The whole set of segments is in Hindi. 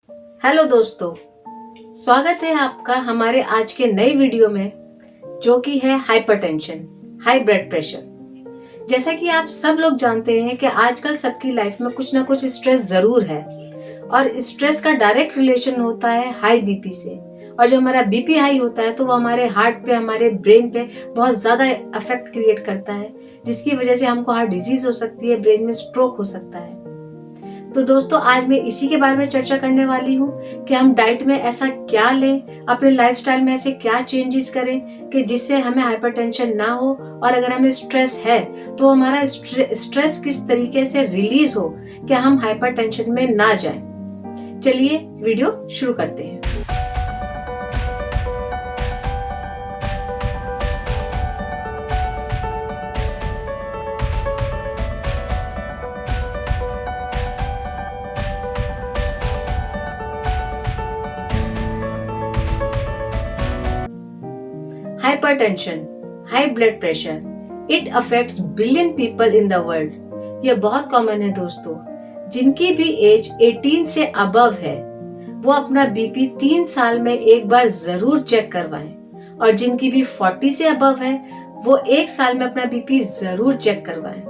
हेलो दोस्तों, स्वागत है आपका हमारे आज के नए वीडियो में, जो कि है हाइपरटेंशन, हाई ब्लड प्रेशर। जैसा कि आप सब लोग जानते हैं कि आजकल सबकी लाइफ में कुछ ना कुछ स्ट्रेस जरूर है और स्ट्रेस का डायरेक्ट रिलेशन होता है हाई बीपी से। और जब हमारा बीपी हाई होता है तो वो हमारे हार्ट पे, हमारे ब्रेन पे बहुत ज्यादा इफेक्ट क्रिएट करता है, जिसकी वजह से हमको हार्ट डिजीज हो सकती है, ब्रेन में स्ट्रोक हो सकता है। तो दोस्तों, आज मैं इसी के बारे में चर्चा करने वाली हूँ कि हम डाइट में ऐसा क्या लें, अपने लाइफस्टाइल में ऐसे क्या चेंजेस करें कि जिससे हमें हाइपरटेंशन ना हो, और अगर हमें स्ट्रेस है तो हमारा स्ट्रेस किस तरीके से रिलीज हो कि हम हाइपरटेंशन में ना जाएं। चलिए वीडियो शुरू करते हैं। Hypertension, high blood pressure, it affects billion people in the world. ये बहुत कॉमन है दोस्तों। जिनकी भी एज 18 से अबव है वो अपना बीपी 3 साल में एक बार जरूर चेक करवाएं, और जिनकी भी 40 से अबव है वो 1 साल में अपना बीपी जरूर चेक करवाएं।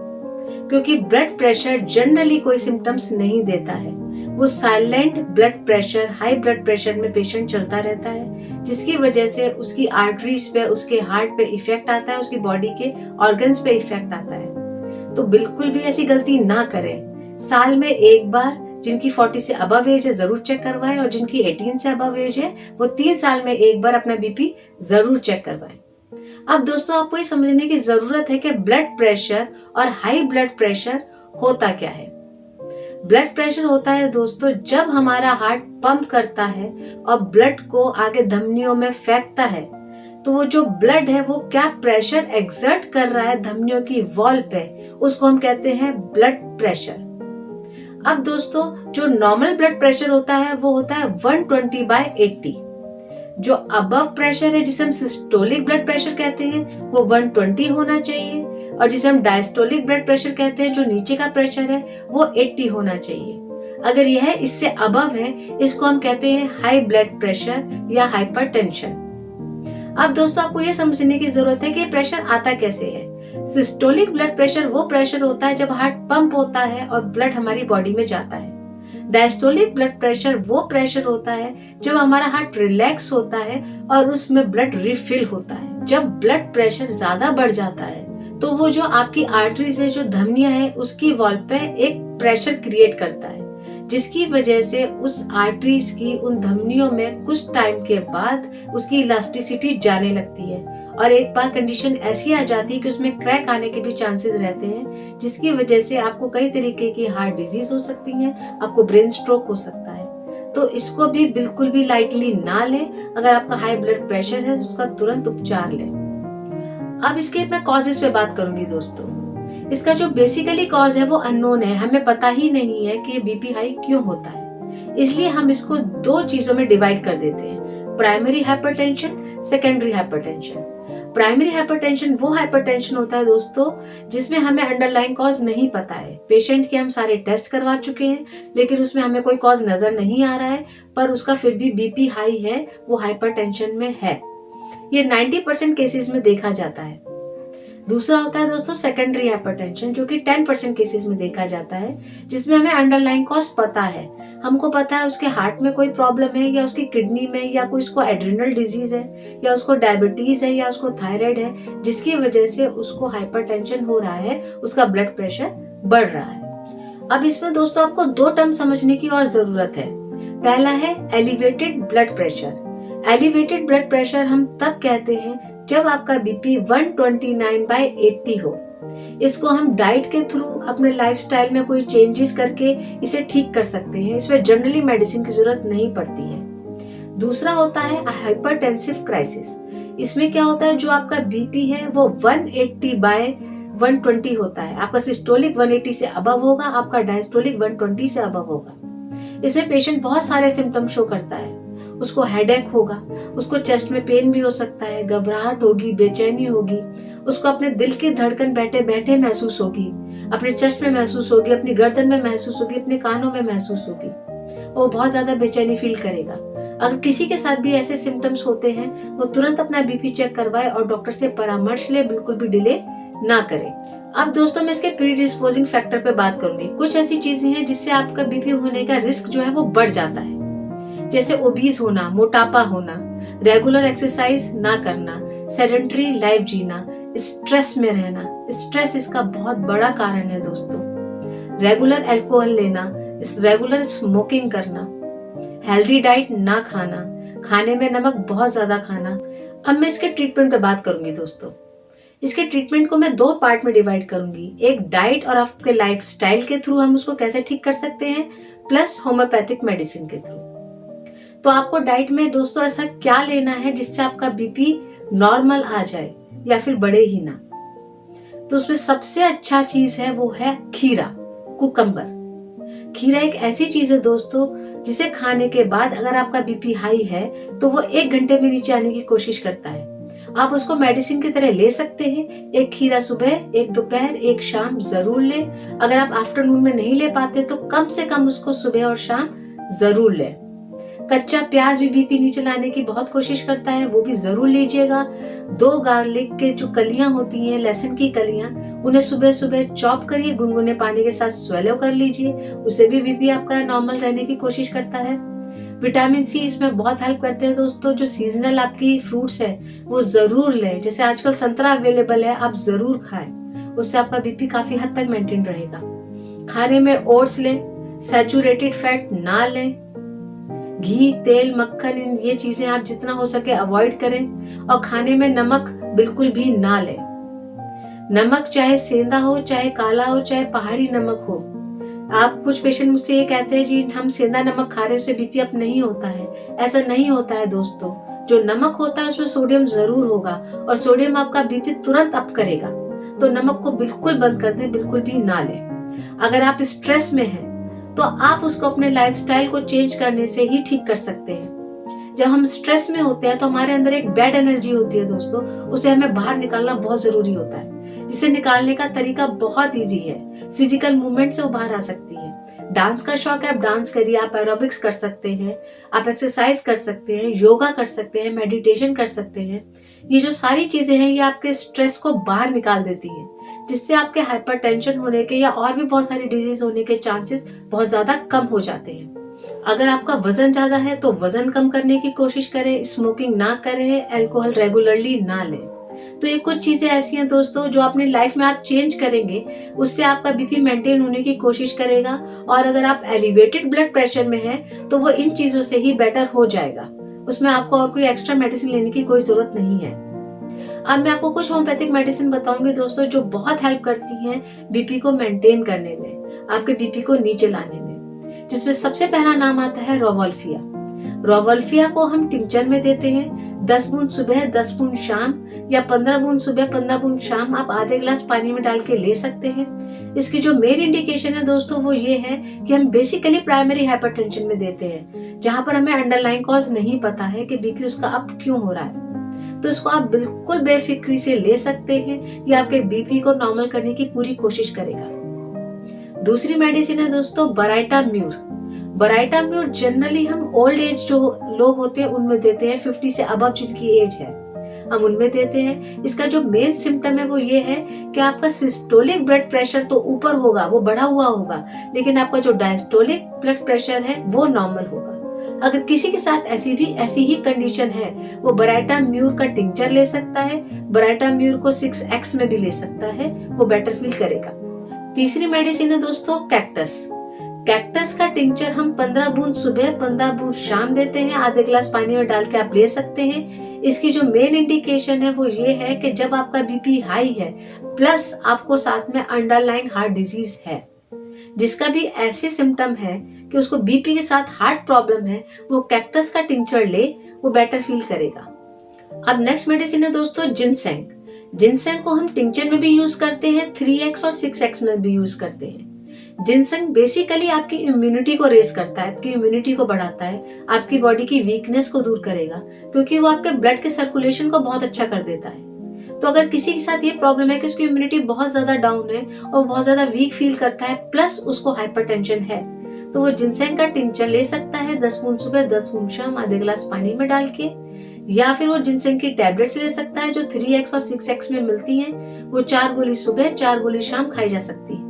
क्योंकि ब्लड प्रेशर जनरली कोई सिम्टम्स नहीं देता है, वो silent blood pressure, high blood pressure में पेशेंट चलता रहता है, जिसकी वजह से उसकी आर्टरीज पे, उसके हार्ट पे इफेक्ट आता है, उसकी बॉडी के ऑर्गन्स पे इफेक्ट आता है। तो बिल्कुल भी ऐसी गलती ना करें। साल में एक बार जिनकी 40 से अबव एज है जरूर चेक करवाएं, और जिनकी 18 से अबव एज है वो 3 साल में एक बार अपना बीपी जरूर चेक करवाएं। अब दोस्तों, आपको ये समझने की जरूरत है कि ब्लड प्रेशर और हाई ब्लड प्रेशर होता क्या है। ब्लड प्रेशर होता है दोस्तों जब हमारा हार्ट पंप करता है और ब्लड को आगे धमनियों में फेंकता है, तो वो जो ब्लड है वो क्या प्रेशर एक्सर्ट कर रहा है धमनियों की वॉल पे, उसको हम कहते हैं ब्लड प्रेशर। अब दोस्तों, जो नॉर्मल ब्लड प्रेशर होता है वो होता है 120/80। जो अबव प्रेशर है, जिसे हम सिस्टोलिक ब्लड प्रेशर कहते हैं, वो 120 होना चाहिए, और जिसे हम डायस्टोलिक ब्लड प्रेशर कहते हैं, जो नीचे का प्रेशर है, वो 80 होना चाहिए। अगर यह इससे अबव है, इसको हम कहते हैं हाई ब्लड प्रेशर या हाइपरटेंशन। अब दोस्तों, आपको यह समझने की जरूरत है कि प्रेशर आता कैसे है। सिस्टोलिक ब्लड प्रेशर वो प्रेशर होता है जब हार्ट पंप होता है और ब्लड हमारी बॉडी में जाता है। डायस्टोलिक ब्लड प्रेशर वो प्रेशर होता है जब हमारा हार्ट रिलैक्स होता है और उसमें ब्लड रिफिल होता है। जब ब्लड प्रेशर ज्यादा बढ़ जाता है तो वो जो आपकी आर्टरीज है, जो धमनियां है, उसकी वॉल पे एक प्रेशर क्रिएट करता है, जिसकी वजह से उस आर्टरीज की, उन धमनियों में कुछ टाइम के बाद उसकी इलास्टिसिटी जाने लगती है, और एक बार कंडीशन ऐसी आ जाती है कि उसमें क्रैक आने के भी चांसेस रहते हैं, जिसकी वजह से आपको कई तरीके की हार्ट डिजीज हो सकती है, आपको ब्रेन स्ट्रोक हो सकता है। तो इसको भी बिल्कुल भी लाइटली ना लें। अगर आपका हाई ब्लड प्रेशर है तो उसका तुरंत उपचार लें। अब इसके मैं कॉजेस पे बात करूंगी दोस्तों। इसका जो बेसिकली कॉज है वो अननोन है, हमें पता ही नहीं है कि बीपी हाई क्यों होता है। इसलिए हम इसको 2 चीजों में डिवाइड कर देते हैं, primary hypertension, secondary hypertension. Primary hypertension वो हाइपरटेंशन होता है दोस्तों जिसमें हमें अंडरलाइन कॉज नहीं पता है। पेशेंट के हम सारे टेस्ट करवा चुके हैं, लेकिन उसमें हमें कोई कॉज नजर नहीं आ रहा है, पर उसका फिर भी बीपी हाई है, वो हाइपरटेंशन में है। ये 90% केसेस में देखा जाता है। दूसरा होता है दोस्तों सेकेंडरी हाइपरटेंशन, जो कि 10% केसेस में देखा जाता है, जिसमें हमें अंडरलाइन कॉज पता है। हमको पता है उसके हार्ट में कोई प्रॉब्लम है, या उसकी किडनी में, या कोई उसको एड्रिनल डिजीज है, या उसको डायबिटीज है, या उसको थायराइड है, जिसकी वजह से उसको हाइपरटेंशन हो रहा है, उसका ब्लड प्रेशर बढ़ रहा है। अब इसमें दोस्तों आपको 2 टर्म समझने की और जरूरत है। पहला है elevated blood pressure. Elevated blood pressure हम तब कहते हैं जब आपका बीपी 129/80 हो। इसको हम डाइट के थ्रू, अपने लाइफस्टाइल में कोई चेंजेस करके इसे ठीक कर सकते हैं। इसमें जनरली मेडिसिन की जरूरत नहीं पड़ती है। दूसरा होता है हाइपरटेंसिव क्राइसिस। इसमें क्या होता है, जो आपका बीपी है वो 180/120 होता है। आपका सिस्टोलिक 180 से अबव होगा, आपका डायस्टोलिक 120 से अबव होगा। इसमें पेशेंट बहुत सारे सिम्टम शो करता है। उसको हेडेक होगा, उसको चेस्ट में पेन भी हो सकता है, घबराहट होगी, बेचैनी होगी, उसको अपने दिल की धड़कन बैठे बैठे महसूस होगी, अपने चेस्ट में महसूस होगी, अपनी गर्दन में महसूस होगी, अपने कानों में महसूस होगी। वो बहुत ज्यादा बेचैनी फील करेगा। अगर किसी के साथ भी ऐसे सिम्टम्स होते हैं, वो तुरंत अपना बीपी चेक करवाए और डॉक्टर से परामर्श ले, बिल्कुल भी डिले ना करे। अब दोस्तों मैं इसके प्रीडिस्पोजिंग फैक्टर पे बात करूंगी। कुछ ऐसी चीजें हैं जिससे आपका बीपी होने का रिस्क जो है वो बढ़ जाता है, जैसे ओबीज होना, मोटापा होना, रेगुलर एक्सरसाइज ना करना, सेडेंटरी लाइफ जीना, स्ट्रेस में रहना। स्ट्रेस इसका बहुत बड़ा कारण है दोस्तों। रेगुलर अल्कोहल लेना, रेगुलर स्मोकिंग करना, हेल्दी डाइट ना खाना, खाने में नमक बहुत ज्यादा खाना। अब मैं इसके ट्रीटमेंट पे बात करूंगी दोस्तों। इसके ट्रीटमेंट को मैं 2 पार्ट में डिवाइड करूंगी। एक डाइट और आपके लाइफस्टाइल के थ्रू हम उसको कैसे ठीक कर सकते हैं, प्लस होम्योपैथिक मेडिसिन के थ्रू। तो आपको डाइट में दोस्तों ऐसा क्या लेना है जिससे आपका बीपी नॉर्मल आ जाए या फिर बढ़े ही ना। तो उसमें सबसे अच्छा चीज है वो है खीरा, कुकम्बर। खीरा एक ऐसी चीज है दोस्तों जिसे खाने के बाद अगर आपका बीपी हाई है तो वो 1 घंटे में नीचे आने की कोशिश करता है। आप उसको मेडिसिन की तरह ले सकते हैं। एक खीरा सुबह, एक दोपहर, एक शाम जरूर ले। अगर आप आफ्टरनून में नहीं ले पाते तो कम से कम उसको सुबह और शाम जरूर ले। कच्चा प्याज भी बीपी नीचे लाने की बहुत कोशिश करता है, वो भी जरूर लीजिएगा। 2 गार्लिक के जो कलियां होती हैं, लहसुन की कलियां, उन्हें सुबह सुबह चॉप करिए, गुनगुने पानी के साथ स्वेलो कर लीजिए। उससे भी बीपी आपका नॉर्मल रहने की कोशिश करता है। विटामिन सी इसमें बहुत हेल्प करते हैं दोस्तों। जो सीजनल आपकी फ्रूट्स है वो जरूर लें। जैसे आजकल संतरा अवेलेबल है, आप जरूर खाएं, उससे आपका बीपी काफी हद तक मेंटेन रहेगा। खाने में ओट्स लें, सैचुरेटेड फैट ना लें। घी, तेल, मक्खन, ये चीजें आप जितना हो सके अवॉइड करें। और खाने में नमक बिल्कुल भी ना लें। नमक चाहे सेंधा हो, चाहे काला हो, चाहे पहाड़ी नमक हो। आप कुछ पेशेंट मुझसे ये कहते हैं जी हम सेंधा नमक खा रहे हैं उससे बीपी अप नहीं होता है। ऐसा नहीं होता है दोस्तों। जो नमक होता है उसमें सोडियम जरूर होगा और सोडियम आपका बीपी तुरंत अप करेगा। तो नमक को बिल्कुल बंद कर दें, बिल्कुल भी ना लें। अगर आप स्ट्रेस में हैं तो आप उसको अपने लाइफस्टाइल को चेंज करने से ही ठीक कर सकते हैं। जब हम स्ट्रेस में होते हैं तो हमारे अंदर एक बैड एनर्जी होती है दोस्तों, उसे हमें बाहर निकालना बहुत जरूरी होता है। जिसे निकालने का तरीका बहुत इजी है। फिजिकल मूवमेंट से वो बाहर आ सकती है। डांस का शौक है, आप डांस करिए, आप एरोबिक्स कर सकते हैं, आप एक्सरसाइज कर सकते हैं, योगा कर सकते हैं, मेडिटेशन कर सकते हैं। ये जो सारी चीजें हैं ये आपके स्ट्रेस को बाहर निकाल देती है, जिससे आपके हाइपरटेंशन होने के या और भी बहुत सारी डिजीज होने के चांसेस बहुत ज्यादा कम हो जाते हैं। अगर आपका वजन ज्यादा है तो वजन कम करने की कोशिश करें, स्मोकिंग ना करें, अल्कोहल रेगुलरली ना लें। तो ये कुछ चीजें ऐसी हैं दोस्तों जो अपनी लाइफ में आप चेंज करेंगे, उससे आपका बीपी मेंटेन होने की कोशिश करेगा। और अगर आप एलिवेटेड ब्लड प्रेशर में हैं तो वो इन चीजों से ही बेटर हो जाएगा। उसमें आपको और कोई एक्स्ट्रा मेडिसिन लेने की कोई जरूरत नहीं है। अब मैं आपको कुछ होम्योपैथिक मेडिसिन बताऊंगी दोस्तों जो बहुत हेल्प करती हैं बीपी को मेंटेन करने में, आपके बीपी को नीचे लाने में। जिसमें सबसे पहला नाम आता है रोवल्फिया। रोवल्फिया को हम टिंचर में देते हैं। 10 बूंद सुबह, 10 बूंद शाम, या 15 बूंद सुबह, 15 बूंद शाम आप आधे गिलास पानी में डाल के ले सकते हैं। इसकी जो मेन इंडिकेशन है दोस्तों वो ये है कि हम बेसिकली प्राइमरी हाइपरटेंशन में देते हैं, जहां पर हमें अंडरलाइन कॉज नहीं पता है कि बीपी उसका अप क्यों हो रहा है। तो इसको आप बिल्कुल बेफिक्री से ले सकते हैं। ये आपके बीपी को नॉर्मल करने की पूरी कोशिश करेगा। दूसरी मेडिसिन है दोस्तों बराइटाम्यूर। बराइटाम्यूर जनरली हम ओल्ड एज जो लोग होते हैं उनमें देते हैं, 50 से अबव जिनकी एज है हम उनमें देते हैं। इसका जो मेन सिम्टम है वो ये है कि आपका सिस्टोलिक ब्लड प्रेशर तो ऊपर होगा, वो बढ़ा हुआ होगा, लेकिन आपका जो डायस्टोलिक ब्लड प्रेशर है वो नॉर्मल होगा। अगर किसी के साथ ऐसी ही कंडीशन है वो बराइटाम्यूर का टिंचर ले सकता है। बराइटाम्यूर को 6x में भी ले सकता है, वो बेटर फील करेगा। तीसरी मेडिसिन है दोस्तों कैक्टस। कैक्टस का टिंचर हम 15 बूंद सुबह, 15 बूंद शाम देते हैं। आधे गिलास पानी में डाल के आप ले सकते हैं। इसकी जो मेन इंडिकेशन है वो ये है कि जब आपका बीपी हाई है प्लस आपको साथ में अंडरलाइंग हार्ट डिजीज है, जिसका भी ऐसे सिम्टम है कि उसको बीपी के साथ हार्ट प्रॉब्लम है, वो कैक्टस का टिंचर ले, वो बेटर फील करेगा। अब नेक्स्ट मेडिसिन है दोस्तों जिनसेंग। जिनसेंग को हम टिंचर में भी यूज करते हैं, 3x और 6x में भी यूज करते हैं। जिनसेंग बेसिकली आपकी इम्यूनिटी को रेज करता है, आपकी इम्यूनिटी को बढ़ाता है, आपकी बॉडी की वीकनेस को दूर करेगा, क्योंकि वो आपके ब्लड के सर्कुलेशन को बहुत अच्छा कर देता है। तो अगर किसी के साथ ये प्रॉब्लम है कि उसकी इम्यूनिटी बहुत ज्यादा डाउन है और बहुत ज्यादा वीक फील करता है, प्लस उसको हाइपरटेंशन है, तो वो जिनसेंग का टिंचर ले सकता है 10 बूंद सुबह 10 बूंद शाम आधे गिलास पानी में डाल के, या फिर वो जिनसेंग की टैबलेट्स ले सकता है जो 3x और 6x में मिलती हैं। वो 4 गोली सुबह 4 गोली शाम खाई जा सकती है।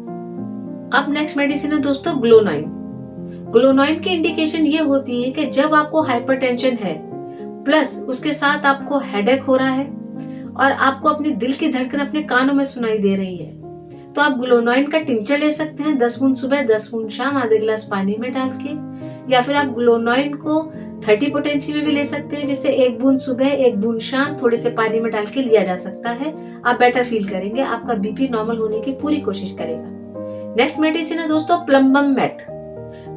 अब नेक्स्ट मेडिसिन है दोस्तों ग्लोनाइन। ग्लोनाइन की इंडिकेशन ये होती है कि जब आपको हाइपरटेंशन है प्लस उसके साथ आपको हेडेक हो रहा है और आपको अपनी दिल की धड़कन अपने कानों में सुनाई दे रही है, तो आप ग्लोनाइन का टिंचर ले सकते हैं 10 बूंद सुबह 10 बूंद शाम आधे गिलास पानी में डाल के, या फिर आप ग्लोनाइन को 30 पोटेंसी में भी ले सकते हैं, जिससे 1 बूंद सुबह 1 बूंद शाम थोड़े से पानी में डाल के लिया जा सकता है। आप बेटर फील करेंगे, आपका बीपी नॉर्मल होने की पूरी कोशिश करेगा। नेक्स्ट मेडिसिन है दोस्तों प्लम्बम मेट।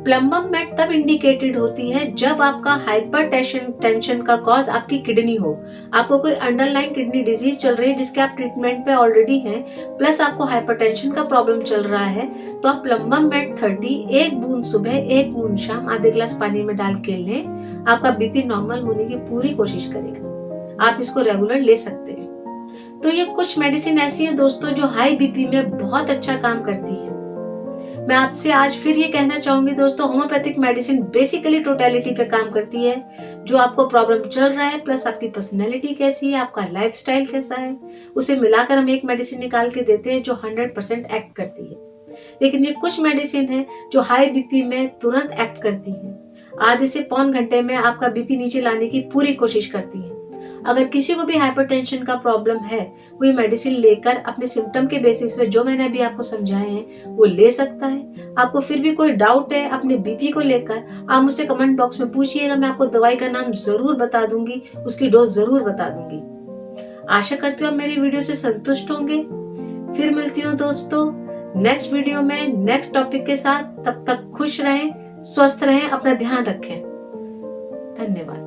प्लम्बम मेट तब इंडिकेटेड होती है जब आपका हाइपर टेंशन का कॉज आपकी किडनी हो, आपको कोई अंडरलाइन किडनी डिजीज चल रही है जिसके आप ट्रीटमेंट पे ऑलरेडी हैं, प्लस आपको हाइपरटेंशन का प्रॉब्लम चल रहा है, तो आप प्लम्बम मेट 30 1 बूंद सुबह 1 बूंद शाम आधे गिलास पानी में डाल के लें। आपका बीपी नॉर्मल होने की पूरी कोशिश करेगा। आप इसको रेगुलर ले सकते हैं। तो ये कुछ मेडिसिन ऐसी है दोस्तों जो हाई बीपी में बहुत अच्छा काम करती है। मैं आपसे आज फिर ये कहना चाहूंगी दोस्तों, होम्योपैथिक मेडिसिन बेसिकली टोटलिटी पे काम करती है। जो आपको प्रॉब्लम चल रहा है प्लस आपकी पर्सनैलिटी कैसी है, आपका लाइफस्टाइल कैसा है, उसे मिलाकर हम एक मेडिसिन निकाल के देते हैं जो 100% एक्ट करती है। लेकिन ये कुछ मेडिसिन है जो हाई बीपी में तुरंत एक्ट करती है, आधे से पौन घंटे में आपका बीपी नीचे लाने की पूरी कोशिश करती है। अगर किसी को भी हाइपरटेंशन का प्रॉब्लम है, वो ये मेडिसिन लेकर अपने सिम्टम के बेसिस पे जो मैंने अभी आपको समझाए हैं वो ले सकता है। आपको फिर भी कोई डाउट है अपने बीपी को लेकर, आप मुझसे कमेंट बॉक्स में पूछिएगा, मैं आपको दवाई का नाम जरूर बता दूंगी, उसकी डोज जरूर बता दूंगी। आशा करती हूँ आप मेरी वीडियो से संतुष्ट होंगे। फिर मिलती हूँ दोस्तों नेक्स्ट वीडियो में नेक्स्ट टॉपिक के साथ। तब तक खुश रहें, स्वस्थ रहें, अपना ध्यान रखें। धन्यवाद।